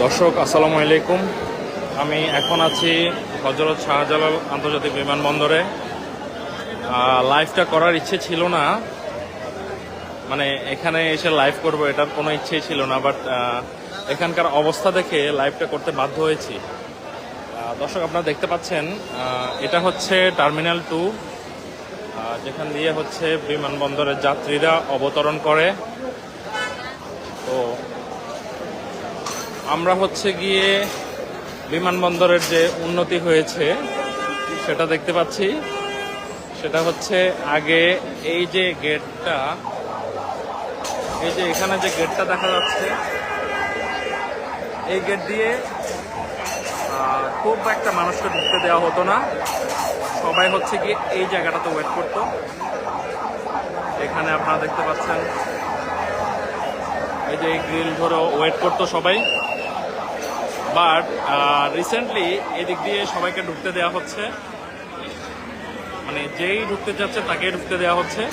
দর্শক আসসালামু আলাইকুম। আমি এখন আছি হযরত শাহজালাল আন্তর্জাতিক বিমানবন্দরে। লাইভটা করার ইচ্ছে ছিল না, মানে এখানে এসে লাইভ করব এটার কোনো ইচ্ছেই ছিল না, বাট এখানকার অবস্থা দেখে লাইভটা করতে বাধ্য হয়েছি। দর্শক আপনারা দেখতে পাচ্ছেন, এটা হচ্ছে টার্মিনাল 2, যেখান দিয়ে হচ্ছে বিমানবন্দরের যাত্রীরা অবতরণ করে। তো আমরা হচ্ছে গিয়ে বিমানবন্দরের যে উন্নতি হয়েছে সেটা দেখতে পাচ্ছি। সেটা হচ্ছে আগে এই যে গেটটা, এই যে এখানে যে গেটটা দেখা যাচ্ছে, এই গেট দিয়ে খুব একটা মানুষকে ঢুকতে দেওয়া হতো না। সবাই হচ্ছে গিয়ে এই জায়গাটাতে ওয়েট করতো। এখানে আপনারা দেখতে পাচ্ছেন, এই যে এই গ্রিল ধরে ওয়েট করতো সবাই। বাট রিসেন্টলি এদিক দিয়ে সবাইকে ঢুকতে দেওয়া হচ্ছে, মানে যেই ঢুকতে যাচ্ছে তাকেই ঢুকতে দেওয়া হচ্ছে।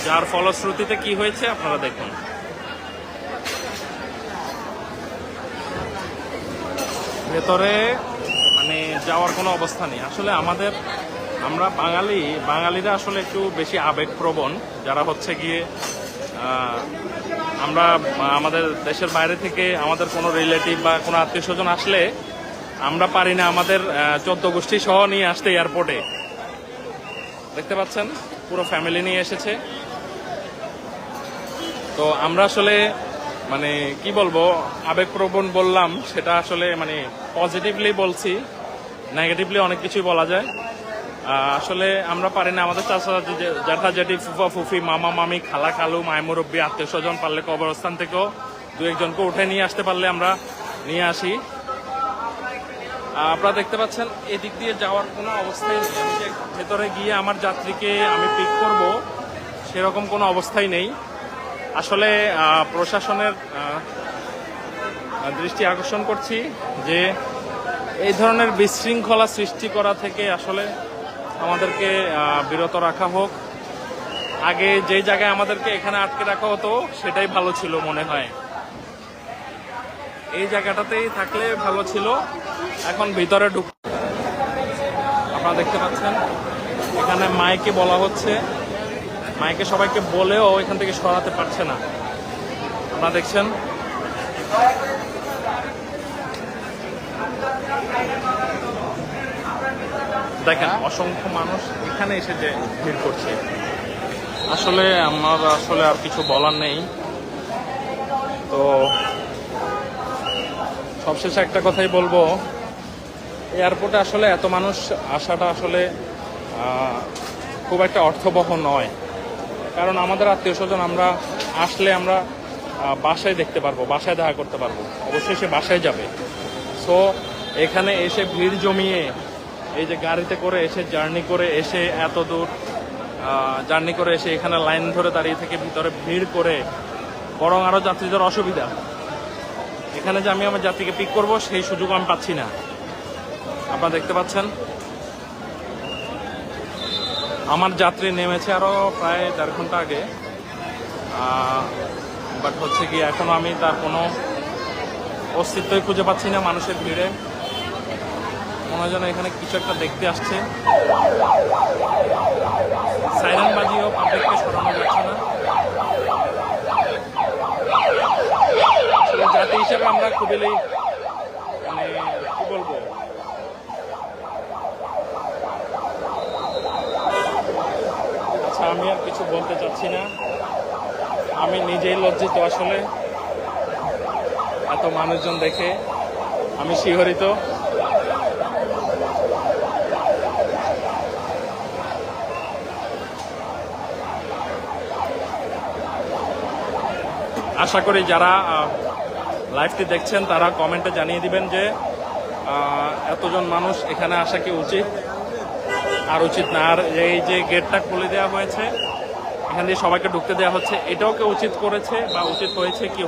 যার ফলশ্রুতিতে কি হয়েছে আপনারা দেখুন। ভেতরে মানে যাওয়ার কোনো অবস্থা নেই। আসলে আমরা বাঙালিরা আসলে একটু বেশি আবেগপ্রবণ, যারা হচ্ছে গিয়ে আমরা আমাদের দেশের বাইরে থেকে আমাদের কোনো রিলেটিভ বা কোনো আত্মীয় স্বজন আসলে আমরা পারি না আমাদের 14 গোষ্ঠী সহ নিয়ে আসতে এয়ারপোর্টে। দেখতে পাচ্ছেন পুরো ফ্যামিলি নিয়ে এসেছে। তো আমরা আসলে মানে কি বলবো, আবেগপ্রবণ বললাম, সেটা আসলে মানে পজিটিভলি বলছি, নেগেটিভলি অনেক কিছুই বলা যায়। আসলে আমরা পারি না আমাদের চাচা জ্যাঠা জেঠি ফুফা ফুফি মামা মামি খালা খালু মায় মুরব্বী আত্মীয় স্বজন পারলে কবরস্থান থেকেও দু একজনকে উঠে নিয়ে আসতে পারলে আমরা নিয়ে আসি। আপনারা দেখতে পাচ্ছেন এদিক দিয়ে যাওয়ার কোনো অবস্থাই নেই। আমি যে ভেতরে গিয়ে আমার যাত্রীকে আমি পিক করব সেরকম কোনো অবস্থাই নেই। আসলে প্রশাসনের দৃষ্টি আকর্ষণ করছি যে এই ধরনের বিশৃঙ্খলা সৃষ্টি করা থেকে আসলে আমাদেরকে বিরত রাখা হোক। আগে যে জায়গায় আমাদেরকে এখানে আটকে রাখা হতো সেটাই ভালো ছিল মনে হয়, এই জায়গাটাতেই থাকলে ভালো ছিল। এখন ভিতরে আপনারা দেখতে পাচ্ছেন এখানে মাইকে বলা হচ্ছে, মাইকে সবাইকে বলেও এখান থেকে সরাতে পারছে না। আপনারা দেখছেন দেখেন অসংখ্য মানুষ এখানে এসে যে ভিড় করছে। আসলে আমার আর কিছু বলার নেই। তো সবশেষে একটা কথাই বলবো, এয়ারপোর্টে আসলে এত মানুষ আসাটা আসলে খুব একটা অর্থবহ নয়। কারণ আমাদের আত্মীয় স্বজন আমরা আসলে আমরা বাসায় দেখতে পারবো, বাসায় দেখা করতে পারবো, অবশ্যই সে বাসায় যাবে। সো এখানে এসে ভিড় জমিয়ে এই যে গাড়িতে করে এসে জার্নি করে এসে এত দূর জার্নি করে এসে এখানে লাইন ধরে দাঁড়িয়ে থেকে ভিতরে ভিড় করে বরং আরও যাত্রীদের অসুবিধা। এখানে যে আমি আমার যাত্রীকে পিক করব সেই সুযোগ আমি পাচ্ছি না। আপনারা দেখতে পাচ্ছেন আমার যাত্রী নেমেছে আরও প্রায় 1.5 ঘন্টা আগে, বাট হচ্ছে কি এখনো আমি তার কোনো অস্তিত্বই খুঁজে পাচ্ছি না। মানুষের ভিড়ে মনে হয় যেন এখানে কিছু একটা দেখতে আসছে। সাইরেন বাজিও পাবলিককে সরানো যাচ্ছে না। আসলে জাতি হিসেবে আমরা খুবই মানে কি বলবো, আচ্ছা আমি আর কিছু বলতে চাচ্ছি না। আমি নিজেই লজ্জিত, আসলে এত মানুষজন দেখে আমি শিহরিত। আশা করি যারা লাইভটি দেখছেন তারা কমেন্টে জানিয়ে দিবেন যে এতজন মানুষ এখানে আসা কি উচিত আর উচিত না। আর এই যে গেটটা খুলে দেওয়া হয়েছে, এখান দিয়ে সবাইকে ঢুকতে দেওয়া হচ্ছে, এটাও কি উচিত করেছে বা উচিত হয়েছে কি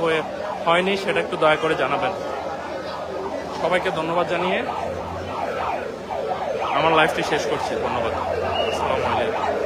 হয়নি সেটা একটু দয়া করে জানাবেন। সবাইকে ধন্যবাদ জানিয়ে আমার লাইভটি শেষ করছি। ধন্যবাদ। আসসালামু আলাইকুম।